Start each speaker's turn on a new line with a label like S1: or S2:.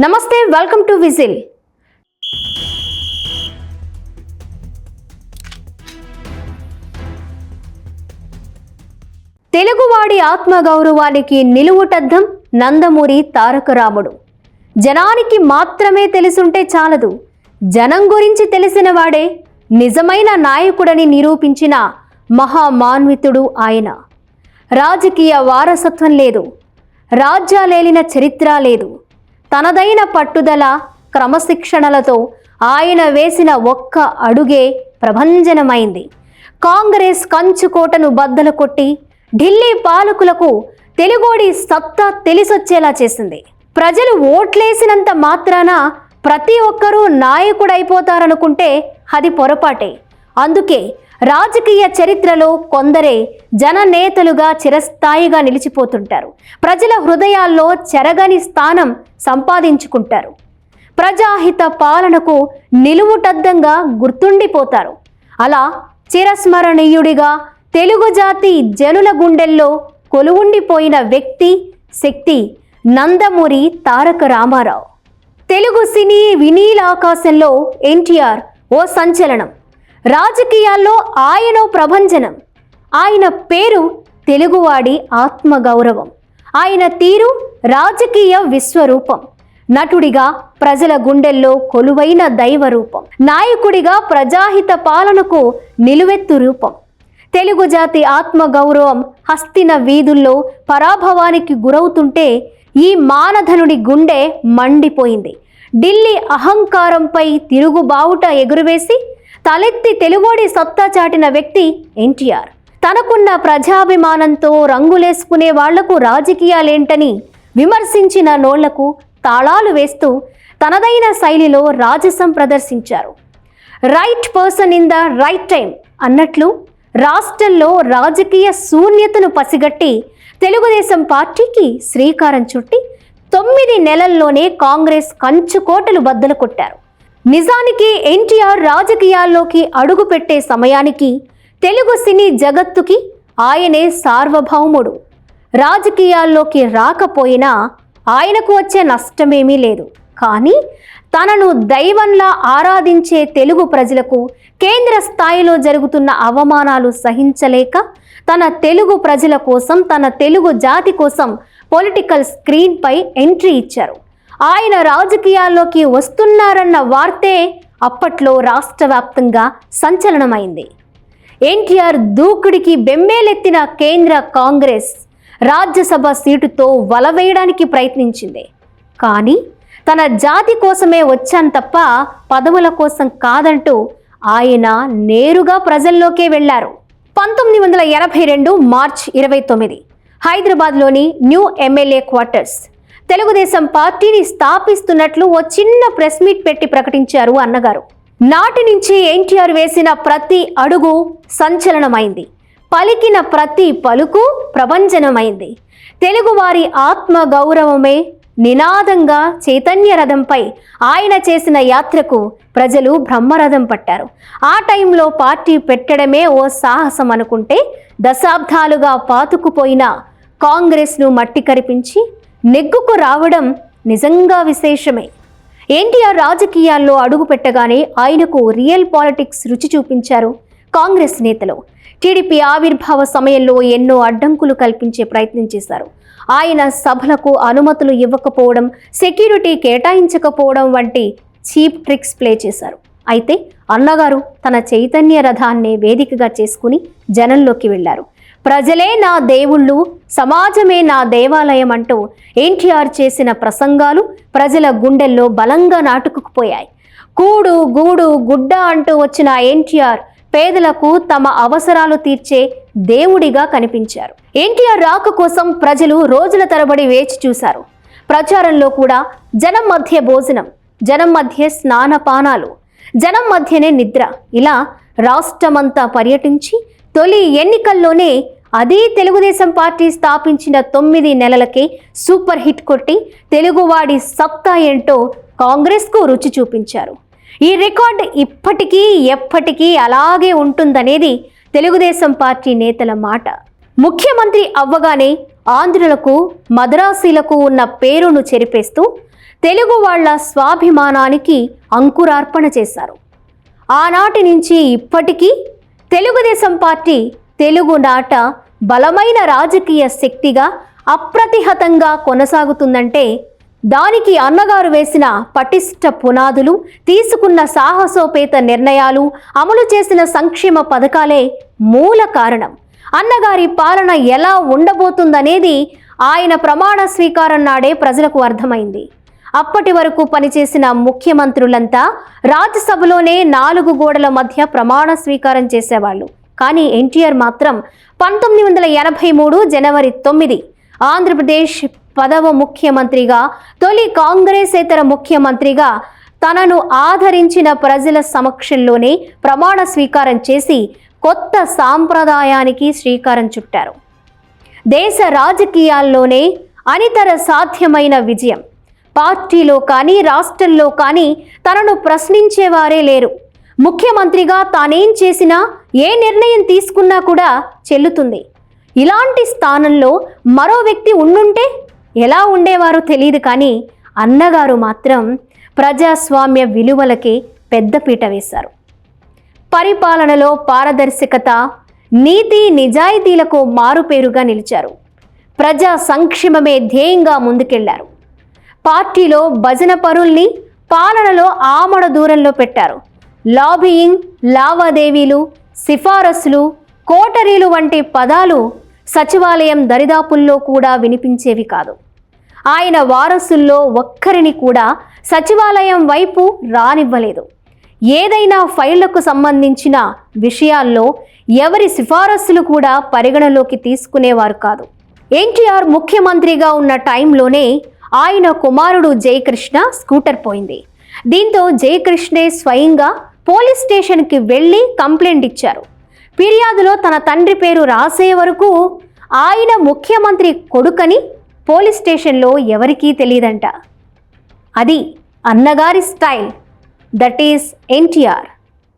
S1: నమస్తే, welcome to whistle. తెలుగువాడి ఆత్మగౌరవానికి నిలువుటద్దం నందమూరి తారక రాముడు. జనానికి మాత్రమే తెలుసుంటే చాలదు, జనం గురించి తెలిసిన వాడే నిజమైన నాయకుడని నిరూపించిన మహామాన్వితుడు ఆయన. రాజకీయ వారసత్వం లేదు, రాజ్యాలేలిన చరిత్ర లేదు. తనదైన పట్టుదల, క్రమశిక్షణలతో ఆయన వేసిన ఒక్క అడుగే ప్రభంజనమైంది. కాంగ్రెస్ కంచుకోటను బద్దలు కొట్టి ఢిల్లీ పాలకులకు తెలుగోడి సత్తా తెలిసొచ్చేలా చేసింది. ప్రజలు ఓట్లేసినంత మాత్రాన ప్రతి ఒక్కరూ నాయకుడైపోతారనుకుంటే అది పొరపాటే. అందుకే రాజకీయ చరిత్రలో కొందరే జననేతలుగా చిరస్థాయిగా నిలిచిపోతుంటారు. ప్రజల హృదయాల్లో చెరగని స్థానం సంపాదించుకుంటారు. ప్రజాహిత పాలనకు నిలువుటద్దంగా గుర్తుండిపోతారు. అలా చిరస్మరణీయుడిగా తెలుగు జాతి జనుల గుండెల్లో కొలువుండిపోయిన వ్యక్తి, శక్తి నందమూరి తారక రామారావు. తెలుగు సినీ వినీలాకాశంలో ఎన్టీఆర్ ఓ సంచలనం, రాజకీయాల్లో ఆయనో ప్రభంజనం. ఆయన పేరు తెలుగువాడి ఆత్మగౌరవం, ఆయన తీరు రాజకీయ విశ్వరూపం. నటుడిగా ప్రజల గుండెల్లో కొలువైన దైవరూపం, నాయకుడిగా ప్రజాహిత పాలనకు నిలువెత్తు రూపం. తెలుగు జాతి ఆత్మగౌరవం హస్తిన వీధుల్లో పరాభవానికి గురవుతుంటే ఈ మానధనుడి గుండె మండిపోయింది. ఢిల్లీ అహంకారంపై తిరుగుబావుట ఎగురువేసి తలెత్తి తెలుగోడి సత్తా చాటిన వ్యక్తి ఎన్టీఆర్. తనకున్న ప్రజాభిమానంతో రంగులేసుకునే వాళ్లకు రాజకీయాలేంటని విమర్శించిన నోళ్లకు తాళాలు వేస్తూ తనదైన శైలిలో రాజసం ప్రదర్శించారు. Right person in the right time అన్నట్లు రాష్ట్రంలో రాజకీయ శూన్యతను పసిగట్టి తెలుగుదేశం పార్టీకి శ్రీకారం చుట్టి 9 నెలల్లోనే కాంగ్రెస్ కంచుకోటలు బద్దలు కొట్టారు. నిజానికి ఎన్టీఆర్ రాజకీయాల్లోకి అడుగుపెట్టే సమయానికి తెలుగు సినీ జగత్తుకి ఆయనే సార్వభౌముడు. రాజకీయాల్లోకి రాకపోయినా ఆయనకు వచ్చే నష్టమేమీ లేదు. కానీ తనను దైవంలా ఆరాధించే తెలుగు ప్రజలకు కేంద్ర స్థాయిలో జరుగుతున్న అవమానాలు సహించలేక తన తెలుగు ప్రజల కోసం, తన తెలుగు జాతి కోసం పొలిటికల్ స్క్రీన్ పై ఎంట్రీ ఇచ్చారు. ఆయన రాజకీయాల్లోకి వస్తున్నారన్న వార్తే అప్పట్లో రాష్ట్ర వ్యాప్తంగా సంచలనమైంది. ఎన్టీఆర్ దూకుడికి బెంబేలెత్తిన కేంద్ర కాంగ్రెస్ రాజ్యసభ సీటుతో వలవేయడానికి ప్రయత్నించింది. కానీ తన జాతి కోసమే వచ్చాను తప్ప పదవుల కోసం కాదంటూ ఆయన నేరుగా ప్రజల్లోకే వెళ్లారు. 1982 మార్చి 29 హైదరాబాద్లోని న్యూ ఎమ్మెల్యే క్వార్టర్స్ తెలుగుదేశం పార్టీని స్థాపిస్తున్నట్లు ఓ చిన్న ప్రెస్ మీట్ పెట్టి ప్రకటించారు అన్నగారు. నాటి నుంచి ఎన్టీఆర్ వేసిన ప్రతి అడుగు సంచలనమైంది, పలికిన ప్రతి పలుకు ప్రభంజనమైంది. తెలుగువారి ఆత్మ గౌరవమే నినాదంగా చైతన్య రథంపై ఆయన చేసిన యాత్రకు ప్రజలు బ్రహ్మరథం పట్టారు. ఆ టైంలో పార్టీ పెట్టడమే ఓ సాహసం అనుకుంటే దశాబ్దాలుగా పాతుకుపోయిన కాంగ్రెస్ను మట్టి కరిపించి నెగ్గుకు రావడం నిజంగా విశేషమే. ఎన్టీఆర్ రాజకీయాల్లో అడుగు పెట్టగానే ఆయనకు రియల్ పాలిటిక్స్ రుచి చూపించారు కాంగ్రెస్ నేతలు. టీడీపీ ఆవిర్భావ సమయంలో ఎన్నో అడ్డంకులు కల్పించే ప్రయత్నం చేశారు. ఆయన సభలకు అనుమతులు ఇవ్వకపోవడం, సెక్యూరిటీ కేటాయించకపోవడం వంటి చీప్ ట్రిక్స్ ప్లే చేశారు. అయితే అన్నగారు తన చైతన్య రథాన్నే వేదికగా చేసుకుని జనంలోకి వెళ్లారు. ప్రజలే నా దేవుళ్ళు, సమాజమే నా దేవాలయం అంటూ ఎన్టీఆర్ చేసిన ప్రసంగాలు ప్రజల గుండెల్లో బలంగా నాటుకుపోయాయి. కూడు గూడు గుడ్డ అంటూ వచ్చిన ఎన్టీఆర్ పేదలకు తమ అవసరాలు తీర్చే దేవుడిగా కనిపించారు. ఎన్టీఆర్ రాక కోసం ప్రజలు రోజుల తరబడి వేచి చూశారు. ప్రచారంలో కూడా జనం మధ్య భోజనం, జనం మధ్య స్నానపానాలు, జనం మధ్యనే నిద్ర, ఇలా రాష్ట్రమంతా పర్యటించి తొలి ఎన్నికల్లోనే అదే తెలుగుదేశం పార్టీ స్థాపించిన 9 నెలలకే సూపర్ హిట్ కొట్టి తెలుగువాడి సత్తా ఏంటో కాంగ్రెస్కు రుచి చూపించారు. ఈ రికార్డ్ ఇప్పటికీ ఎప్పటికీ అలాగే ఉంటుందనేది తెలుగుదేశం పార్టీ నేతల మాట. ముఖ్యమంత్రి అవ్వగానే ఆంధ్రులకు, మద్రాసీలకు ఉన్న పేరును చెరిపేస్తూ తెలుగు వాళ్ళ స్వాభిమానానికి అంకురార్పణ చేశారు. ఆనాటి నుంచి ఇప్పటికీ తెలుగుదేశం పార్టీ తెలుగునాట బలమైన రాజకీయ శక్తిగా అప్రతిహతంగా కొనసాగుతుందంటే దానికి అన్నగారు వేసిన పటిష్ట పునాదులు, తీసుకున్న సాహసోపేత నిర్ణయాలు, అమలు చేసిన సంక్షేమ పథకాలే మూల కారణం. అన్నగారి పాలన ఎలా ఉండబోతుందనేది ఆయన ప్రమాణ స్వీకారం నాడే ప్రజలకు అర్థమైంది. అప్పటి వరకు పనిచేసిన ముఖ్యమంత్రులంతా రాజ్యసభలోనే 4 గోడల మధ్య ప్రమాణ స్వీకారం చేసేవాళ్ళు. కానీ ఎన్టీఆర్ మాత్రం 1983 జనవరి 9 ఆంధ్రప్రదేశ్ 10వ ముఖ్యమంత్రిగా, తొలి కాంగ్రెసేతర ముఖ్యమంత్రిగా తనను ఆదరించిన ప్రజల సమక్షంలోనే ప్రమాణ స్వీకారం చేసి కొత్త సాంప్రదాయానికి శ్రీకారం చుట్టారు. దేశ రాజకీయాల్లోనే అనితర సాధ్యమైన విజయం. పార్టీలో కానీ రాష్ట్రంలో కానీ తనను ప్రశ్నించేవారే లేరు. ముఖ్యమంత్రిగా తానేం చేసినా, ఏ నిర్ణయం తీసుకున్నా కూడా చెల్లుతుంది. ఇలాంటి స్థానంలో మరో వ్యక్తి ఉండుంటే ఎలా ఉండేవారో తెలియదు, కానీ అన్నగారు మాత్రం ప్రజాస్వామ్య విలువలకి పెద్దపీట వేశారు. పరిపాలనలో పారదర్శకత, నీతి నిజాయితీలకు మారుపేరుగా నిలిచారు. ప్రజా సంక్షేమమే ధ్యేయంగా ముందుకెళ్లారు. పార్టీలో భజన పరుల్ని పాలనలో ఆమడ దూరంలో పెట్టారు. లాబియింగ్, లావాదేవీలు, సిఫారసులు, కోటరీలు వంటి పదాలు సచివాలయం దరిదాపుల్లో కూడా వినిపించేవి కాదు. ఆయన వారసుల్లో ఒక్కరిని కూడా సచివాలయం వైపు రానివ్వలేదు. ఏదైనా ఫైళ్లకు సంబంధించిన విషయాల్లో ఎవరి సిఫారసులు కూడా పరిగణలోకి తీసుకునేవారు కాదు. ఎన్టీఆర్ ముఖ్యమంత్రిగా ఉన్న టైంలోనే ఆయన కుమారుడు జయకృష్ణ స్కూటర్ పోయింది. దీంతో జయకృష్ణే స్వయంగా పోలీస్ స్టేషన్కి వెళ్ళి కంప్లైంట్ ఇచ్చారు. ఫిర్యాదులో తన తండ్రి పేరు రాసే వరకు ఆయన ముఖ్యమంత్రి కొడుకని పోలీస్ స్టేషన్లో ఎవరికీ తెలియదంట. అది అన్నగారి స్టైల్. That is NTR.